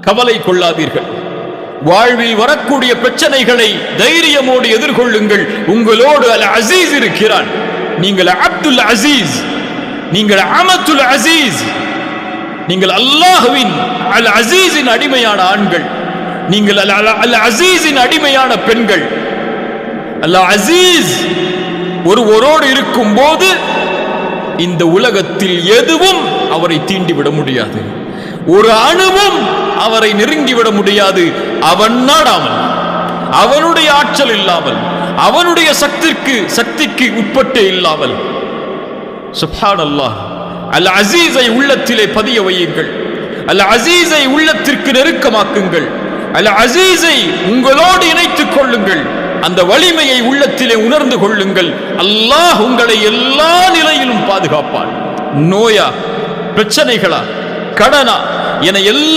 கவலை கொள்ளாதீர்கள். வாழ்வில் வரக்கூடிய பிரச்சனைகளை தைரியமோடு எதிர்கொள்ளுங்கள். உங்களோடு அல் அசீஸ் இருக்கிறான். நீங்கள் அப்துல் அசீஸ், நீங்கள் அமத்துல் அசீஸ், நீங்கள் அல்லாஹ்வின் அல் அசீஸின் அடிமையான ஆண்கள், நீங்கள் அல் அசீஸின் அடிமையான பெண்கள். அல் அசீஸ் ஒருவரோடு இருக்கும் போது இந்த உலகத்தில் எதுவும் அவரை தீண்டிவிட முடியாது, ஒரு அணுவும் அவரை நெருங்கிவிட முடியாது. அவன் நாடாமல், அவனுடைய ஆற்றல் இல்லாமல், அவனுடைய சக்திக்கு உட்பட்டே இல்லாமல். சுப்ஹானல்லாஹ். அல் அசீஸை உள்ளத்திலே பதிய வையுங்கள். அல் அசீஸை உள்ளத்திற்கு நெருக்கமாக்குங்கள். அல் அசீஸை உங்களோடு இணைத்துக் கொள்ளுங்கள். அந்த வலிமையை உள்ளத்திலே உணர்ந்து கொள்ளுங்கள். அல்லாஹ் உங்களை எல்லா நிலையிலும் பாதுகாப்பான். நோயா, பிரச்சனைகளா, கடனா என எல்லா